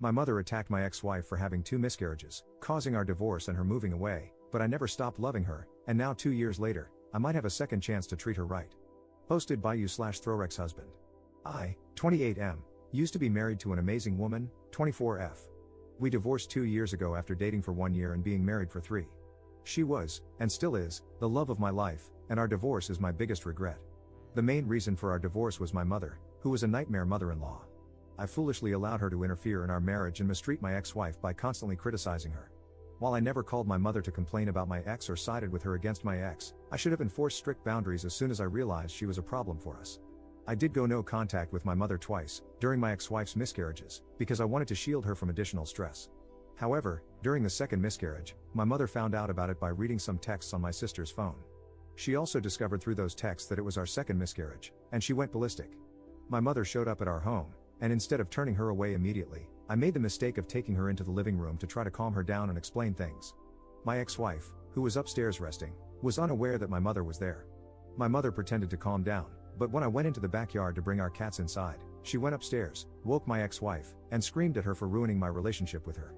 My mother attacked my ex-wife for having 2 miscarriages, causing our divorce and her moving away, but I never stopped loving her, and now 2 years later, I might have a second chance to treat her right. Posted by you/Throwrex husband. I, 28M, used to be married to an amazing woman, 24F. We divorced 2 years ago after dating for 1 year and being married for 3. She was, and still is, the love of my life, and our divorce is my biggest regret. The main reason for our divorce was my mother, who was a nightmare mother-in-law. I foolishly allowed her to interfere in our marriage and mistreat my ex-wife by constantly criticizing her. While I never called my mother to complain about my ex or sided with her against my ex, I should have enforced strict boundaries as soon as I realized she was a problem for us. I did go no contact with my mother twice, during my ex-wife's miscarriages, because I wanted to shield her from additional stress. However, during the second miscarriage, my mother found out about it by reading some texts on my sister's phone. She also discovered through those texts that it was our second miscarriage, and she went ballistic. My mother showed up at our home, and instead of turning her away immediately, I made the mistake of taking her into the living room to try to calm her down and explain things. My ex-wife, who was upstairs resting, was unaware that my mother was there. My mother pretended to calm down, but when I went into the backyard to bring our cats inside, she went upstairs, woke my ex-wife, and screamed at her for ruining my relationship with her.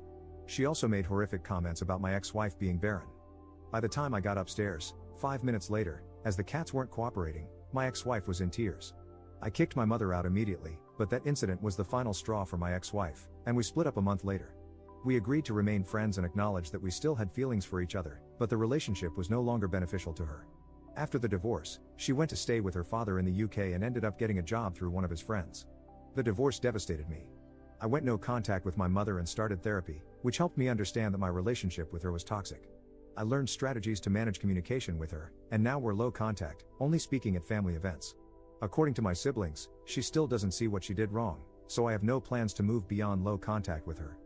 She also made horrific comments about my ex-wife being barren. By the time I got upstairs, 5 minutes later, as the cats weren't cooperating, my ex-wife was in tears. I kicked my mother out immediately, but that incident was the final straw for my ex-wife, and we split up a month later. We agreed to remain friends and acknowledged that we still had feelings for each other, but the relationship was no longer beneficial to her. After the divorce, she went to stay with her father in the UK and ended up getting a job through one of his friends. The divorce devastated me. I went no contact with my mother and started therapy, which helped me understand that my relationship with her was toxic. I learned strategies to manage communication with her, and now we're low contact, only speaking at family events. According to my siblings, she still doesn't see what she did wrong, so I have no plans to move beyond low contact with her.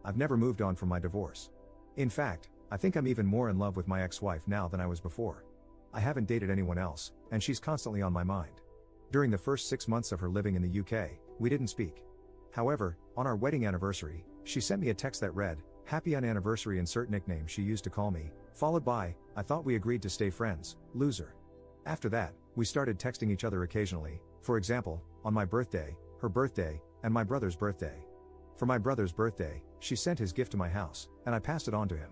I've never moved on from my divorce. In fact, I think I'm even more in love with my ex-wife now than I was before. I haven't dated anyone else, and she's constantly on my mind. During the first 6 months of her living in the UK, we didn't speak. However, on our wedding anniversary, she sent me a text that read, "Happy anniversary," insert nickname she used to call me, followed by, "I thought we agreed to stay friends, loser." After that, we started texting each other occasionally, for example, on my birthday, her birthday, and my brother's birthday. For my brother's birthday, she sent his gift to my house, and I passed it on to him.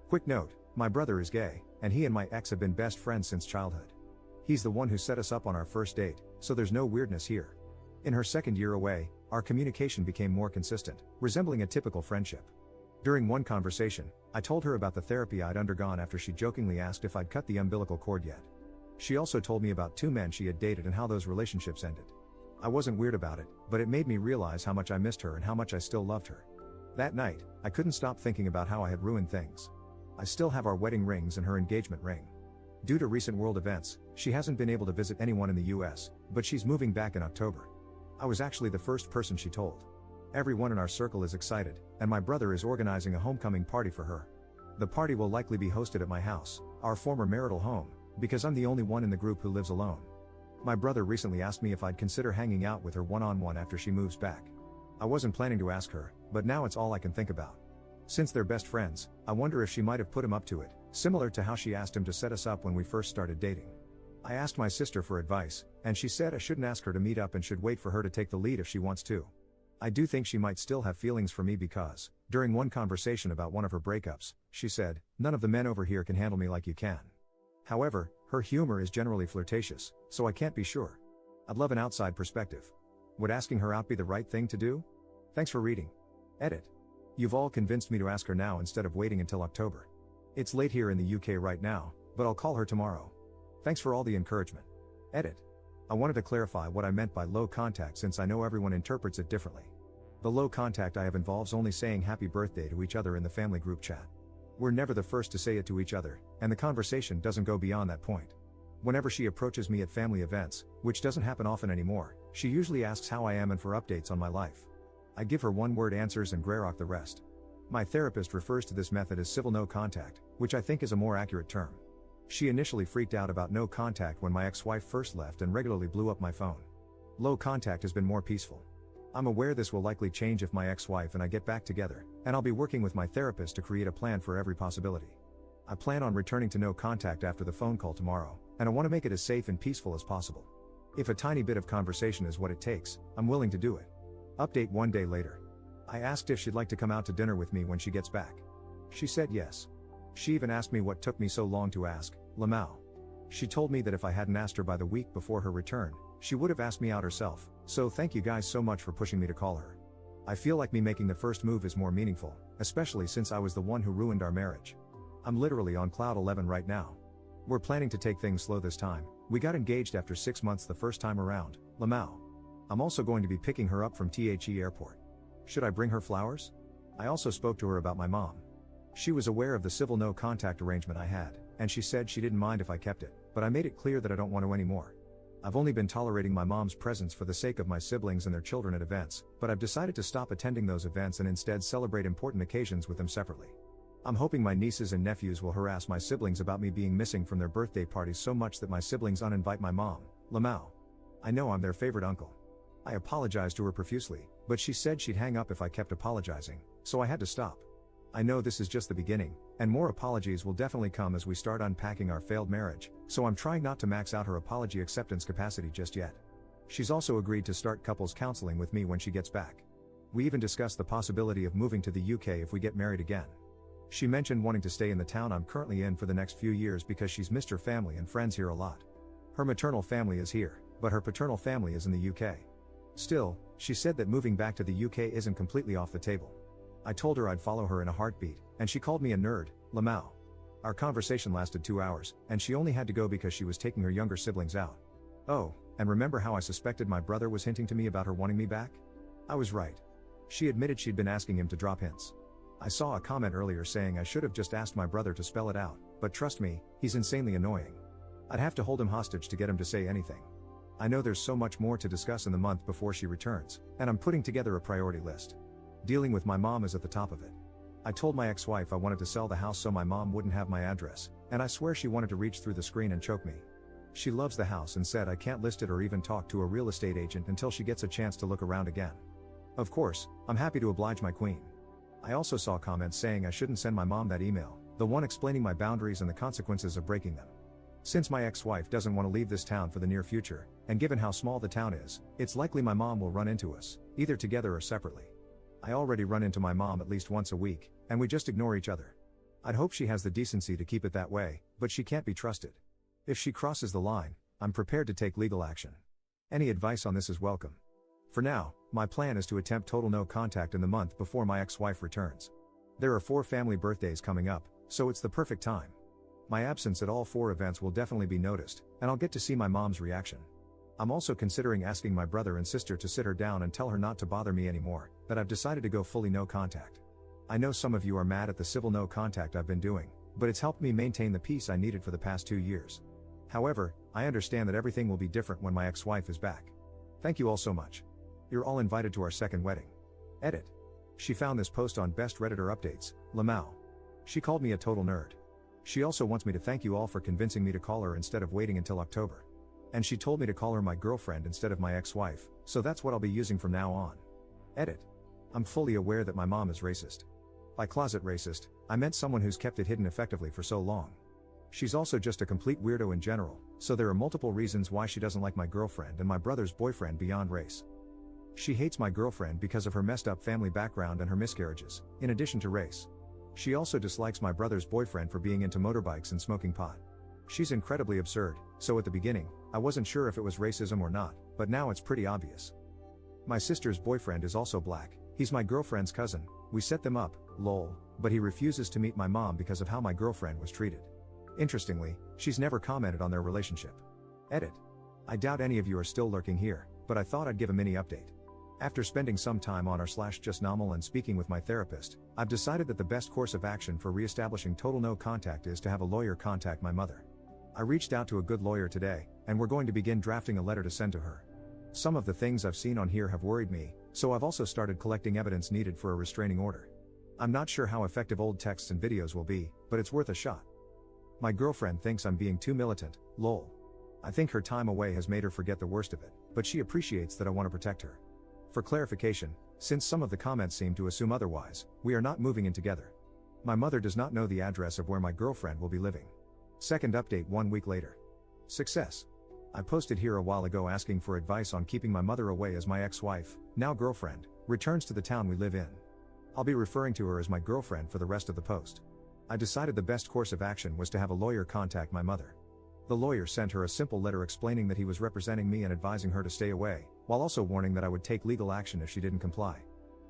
Quick note, my brother is gay, and he and my ex have been best friends since childhood. He's the one who set us up on our first date, so there's no weirdness here. In her second year away, our communication became more consistent, resembling a typical friendship. During one conversation, I told her about the therapy I'd undergone after she jokingly asked if I'd cut the umbilical cord yet. She also told me about 2 men she had dated and how those relationships ended. I wasn't weird about it, but it made me realize how much I missed her and how much I still loved her. That night, I couldn't stop thinking about how I had ruined things. I still have our wedding rings and her engagement ring. Due to recent world events, she hasn't been able to visit anyone in the US, but she's moving back in October. I was actually the first person she told. Everyone in our circle is excited, and my brother is organizing a homecoming party for her. The party will likely be hosted at my house, our former marital home, because I'm the only one in the group who lives alone. My brother recently asked me if I'd consider hanging out with her one-on-one after she moves back. I wasn't planning to ask her, but now it's all I can think about. Since they're best friends, I wonder if she might have put him up to it, similar to how she asked him to set us up when we first started dating. I asked my sister for advice, and she said I shouldn't ask her to meet up and should wait for her to take the lead if she wants to. I do think she might still have feelings for me because, during one conversation about one of her breakups, she said, "None of the men over here can handle me like you can." However, her humor is generally flirtatious, so I can't be sure. I'd love an outside perspective. Would asking her out be the right thing to do? Thanks for reading. Edit. You've all convinced me to ask her now instead of waiting until October. It's late here in the UK right now, but I'll call her tomorrow. Thanks for all the encouragement. Edit. I wanted to clarify what I meant by low contact since I know everyone interprets it differently. The low contact I have involves only saying happy birthday to each other in the family group chat. We're never the first to say it to each other, and the conversation doesn't go beyond that point. Whenever she approaches me at family events, which doesn't happen often anymore, she usually asks how I am and for updates on my life. I give her one-word answers and greyrock the rest. My therapist refers to this method as civil no contact, which I think is a more accurate term. She initially freaked out about no contact when my ex-wife first left and regularly blew up my phone. Low contact has been more peaceful. I'm aware this will likely change if my ex-wife and I get back together, and I'll be working with my therapist to create a plan for every possibility. I plan on returning to no contact after the phone call tomorrow, and I want to make it as safe and peaceful as possible. If a tiny bit of conversation is what it takes, I'm willing to do it. Update 1 day later. I asked if she'd like to come out to dinner with me when she gets back. She said yes. She even asked me what took me so long to ask, Lamau. She told me that if I hadn't asked her by the week before her return, she would have asked me out herself, so thank you guys so much for pushing me to call her. I feel like me making the first move is more meaningful, especially since I was the one who ruined our marriage. I'm literally on cloud 11 right now. We're planning to take things slow this time. We got engaged after 6 months the first time around, Lamau. I'm also going to be picking her up from THE airport. Should I bring her flowers? I also spoke to her about my mom. She was aware of the civil no contact arrangement I had, and she said she didn't mind if I kept it, but I made it clear that I don't want to anymore. I've only been tolerating my mom's presence for the sake of my siblings and their children at events, but I've decided to stop attending those events and instead celebrate important occasions with them separately. I'm hoping my nieces and nephews will harass my siblings about me being missing from their birthday parties so much that my siblings uninvite my mom, Lamau. I know I'm their favorite uncle. I apologized to her profusely, but she said she'd hang up if I kept apologizing, so I had to stop. I know this is just the beginning, and more apologies will definitely come as we start unpacking our failed marriage, so I'm trying not to max out her apology acceptance capacity just yet. She's also agreed to start couples counseling with me when she gets back. We even discussed the possibility of moving to the UK if we get married again. She mentioned wanting to stay in the town I'm currently in for the next few years because she's missed her family and friends here a lot. Her maternal family is here, but her paternal family is in the UK. Still, she said that moving back to the UK isn't completely off the table. I told her I'd follow her in a heartbeat, and she called me a nerd, Lamau. Our conversation lasted 2 hours, and she only had to go because she was taking her younger siblings out. Oh, and remember how I suspected my brother was hinting to me about her wanting me back? I was right. She admitted she'd been asking him to drop hints. I saw a comment earlier saying I should have just asked my brother to spell it out, but trust me, he's insanely annoying. I'd have to hold him hostage to get him to say anything. I know there's so much more to discuss in the month before she returns, and I'm putting together a priority list. Dealing with my mom is at the top of it. I told my ex-wife I wanted to sell the house so my mom wouldn't have my address, and I swear she wanted to reach through the screen and choke me. She loves the house and said I can't list it or even talk to a real estate agent until she gets a chance to look around again. Of course, I'm happy to oblige my queen. I also saw comments saying I shouldn't send my mom that email, the one explaining my boundaries and the consequences of breaking them. Since my ex-wife doesn't want to leave this town for the near future, and given how small the town is, it's likely my mom will run into us, either together or separately. I already run into my mom at least once a week, and we just ignore each other. I'd hope she has the decency to keep it that way, but she can't be trusted. If she crosses the line, I'm prepared to take legal action. Any advice on this is welcome. For now, my plan is to attempt total no contact in the month before my ex-wife returns. There are 4 family birthdays coming up, so it's the perfect time. My absence at all 4 events will definitely be noticed, and I'll get to see my mom's reaction. I'm also considering asking my brother and sister to sit her down and tell her not to bother me anymore, that I've decided to go fully no contact. I know some of you are mad at the civil no contact I've been doing, but it's helped me maintain the peace I needed for the past 2 years. However, I understand that everything will be different when my ex-wife is back. Thank you all so much. You're all invited to our second wedding. Edit. She found this post on Best Redditor Updates, Lamau. She called me a total nerd. She also wants me to thank you all for convincing me to call her instead of waiting until October. And she told me to call her my girlfriend instead of my ex-wife, so that's what I'll be using from now on. Edit. I'm fully aware that my mom is racist. By closet racist, I meant someone who's kept it hidden effectively for so long. She's also just a complete weirdo in general, so there are multiple reasons why she doesn't like my girlfriend and my brother's boyfriend beyond race. She hates my girlfriend because of her messed up family background and her miscarriages, in addition to race. She also dislikes my brother's boyfriend for being into motorbikes and smoking pot. She's incredibly absurd, so at the beginning, I wasn't sure if it was racism or not, but now it's pretty obvious. My sister's boyfriend is also black, he's my girlfriend's cousin, we set them up, lol, but he refuses to meet my mom because of how my girlfriend was treated. Interestingly, she's never commented on their relationship. Edit. I doubt any of you are still lurking here, but I thought I'd give a mini update. After spending some time on r/justnormal and speaking with my therapist, I've decided that the best course of action for re-establishing total no contact is to have a lawyer contact my mother. I reached out to a good lawyer today, and we're going to begin drafting a letter to send to her. Some of the things I've seen on here have worried me, so I've also started collecting evidence needed for a restraining order. I'm not sure how effective old texts and videos will be, but it's worth a shot. My girlfriend thinks I'm being too militant, lol. I think her time away has made her forget the worst of it, but she appreciates that I want to protect her. For clarification, since some of the comments seem to assume otherwise, we are not moving in together. My mother does not know the address of where my girlfriend will be living. Second update 1 week later. Success. I posted here a while ago asking for advice on keeping my mother away as my ex-wife, now girlfriend, returns to the town we live in. I'll be referring to her as my girlfriend for the rest of the post. I decided the best course of action was to have a lawyer contact my mother. The lawyer sent her a simple letter explaining that he was representing me and advising her to stay away, while also warning that I would take legal action if she didn't comply.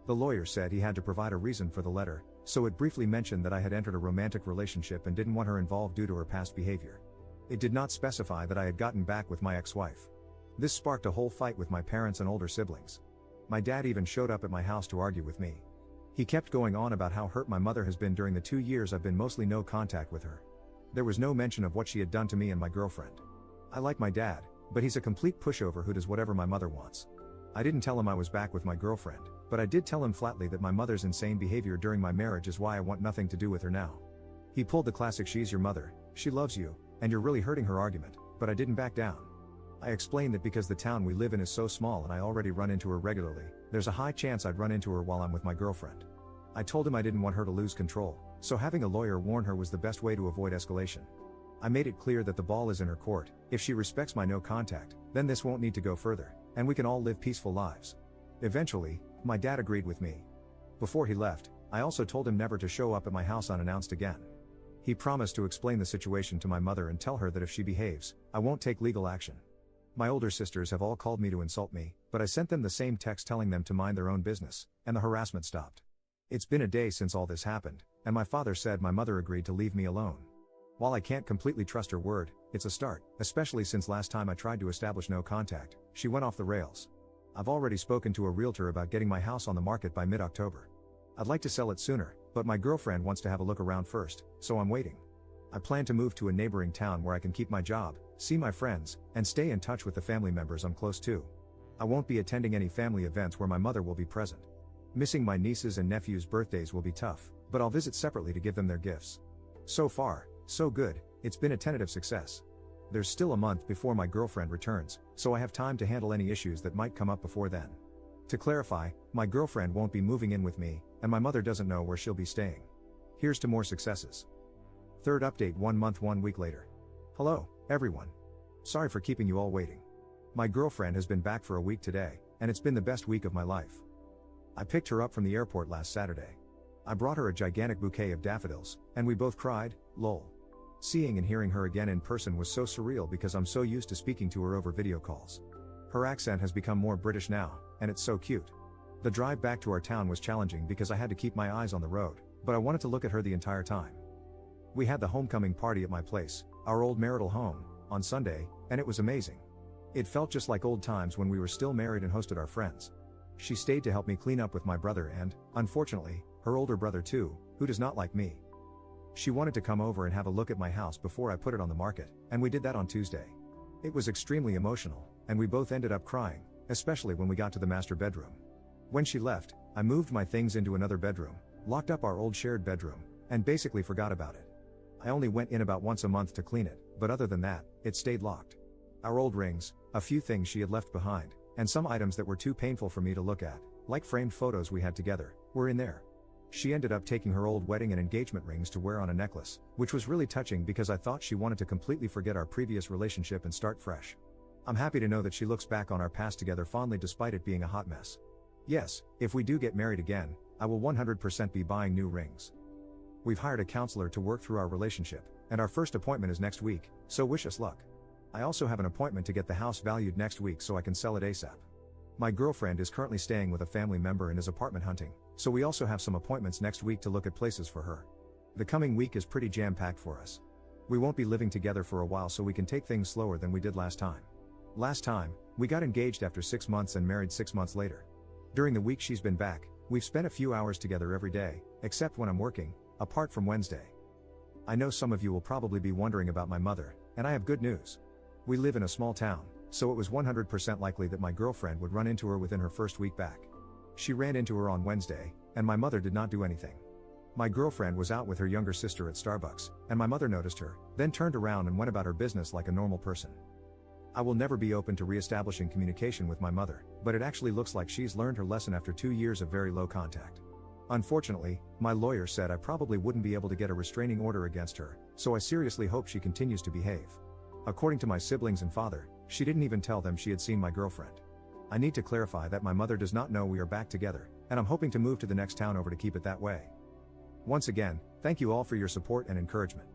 The lawyer said he had to provide a reason for the letter, so it briefly mentioned that I had entered a romantic relationship and didn't want her involved due to her past behavior. It did not specify that I had gotten back with my ex-wife. This sparked a whole fight with my parents and older siblings. My dad even showed up at my house to argue with me. He kept going on about how hurt my mother has been during the 2 years I've been mostly no contact with her. There was no mention of what she had done to me and my girlfriend. I like my dad, but he's a complete pushover who does whatever my mother wants. I didn't tell him I was back with my girlfriend, but I did tell him flatly that my mother's insane behavior during my marriage is why I want nothing to do with her now. He pulled the classic "she's your mother, she loves you, and you're really hurting her" argument, but I didn't back down. I explained that because the town we live in is so small and I already run into her regularly, there's a high chance I'd run into her while I'm with my girlfriend. I told him I didn't want her to lose control, so having a lawyer warn her was the best way to avoid escalation. I made it clear that the ball is in her court. If she respects my no contact, then this won't need to go further, and we can all live peaceful lives. Eventually, my dad agreed with me. Before he left, I also told him never to show up at my house unannounced again. He promised to explain the situation to my mother and tell her that if she behaves, I won't take legal action. My older sisters have all called me to insult me, but I sent them the same text telling them to mind their own business, and the harassment stopped. It's been a day since all this happened, and my father said my mother agreed to leave me alone. While I can't completely trust her word, it's a start, especially since last time I tried to establish no contact, she went off the rails. I've already spoken to a realtor about getting my house on the market by mid-October. I'd like to sell it sooner, but my girlfriend wants to have a look around first, so I'm waiting. I plan to move to a neighboring town where I can keep my job, see my friends, and stay in touch with the family members I'm close to. I won't be attending any family events where my mother will be present. Missing my nieces and nephews' birthdays will be tough, but I'll visit separately to give them their gifts. So far, so good, it's been a tentative success. There's still a month before my girlfriend returns, so I have time to handle any issues that might come up before then. To clarify, my girlfriend won't be moving in with me, and my mother doesn't know where she'll be staying. Here's to more successes. Third update 1 month 1 week later. Hello, everyone. Sorry for keeping you all waiting. My girlfriend has been back for a week today, and it's been the best week of my life. I picked her up from the airport last Saturday. I brought her a gigantic bouquet of daffodils, and we both cried, lol. Seeing and hearing her again in person was so surreal because I'm so used to speaking to her over video calls. Her accent has become more British now, and it's so cute. The drive back to our town was challenging because I had to keep my eyes on the road, but I wanted to look at her the entire time. We had the homecoming party at my place, our old marital home, on Sunday, and it was amazing. It felt just like old times when we were still married and hosted our friends. She stayed to help me clean up with my brother and, unfortunately, her older brother too, who does not like me. She wanted to come over and have a look at my house before I put it on the market, and we did that on Tuesday. It was extremely emotional, and we both ended up crying, especially when we got to the master bedroom. When she left, I moved my things into another bedroom, locked up our old shared bedroom, and basically forgot about it. I only went in about once a month to clean it, but other than that, it stayed locked. Our old rings, a few things she had left behind, and some items that were too painful for me to look at, like framed photos we had together, were in there. She ended up taking her old wedding and engagement rings to wear on a necklace, which was really touching because I thought she wanted to completely forget our previous relationship and start fresh. I'm happy to know that she looks back on our past together fondly despite it being a hot mess. Yes, if we do get married again, I will 100% be buying new rings. We've hired a counselor to work through our relationship, and our first appointment is next week, so wish us luck. I also have an appointment to get the house valued next week so I can sell it ASAP. My girlfriend is currently staying with a family member and is apartment hunting, so we also have some appointments next week to look at places for her. The coming week is pretty jam-packed for us. We won't be living together for a while so we can take things slower than we did last time. Last time, we got engaged after 6 months and married 6 months later. During the week she's been back, we've spent a few hours together every day, except when I'm working, apart from Wednesday. I know some of you will probably be wondering about my mother, and I have good news. We live in a small town, so it was 100% likely that my girlfriend would run into her within her first week back. She ran into her on Wednesday, and my mother did not do anything. My girlfriend was out with her younger sister at Starbucks, and my mother noticed her, then turned around and went about her business like a normal person. I will never be open to re-establishing communication with my mother, but it actually looks like she's learned her lesson after 2 years of very low contact. Unfortunately, my lawyer said I probably wouldn't be able to get a restraining order against her, so I seriously hope she continues to behave. According to my siblings and father, she didn't even tell them she had seen my girlfriend. I need to clarify that my mother does not know we are back together, and I'm hoping to move to the next town over to keep it that way. Once again, thank you all for your support and encouragement.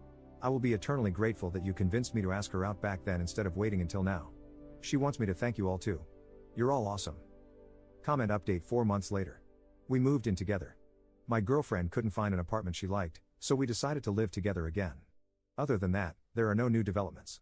I will be eternally grateful that you convinced me to ask her out back then instead of waiting until now. She wants me to thank you all too. You're all awesome. Comment update 4 months later. We moved in together. My girlfriend couldn't find an apartment she liked, so we decided to live together again. Other than that, there are no new developments.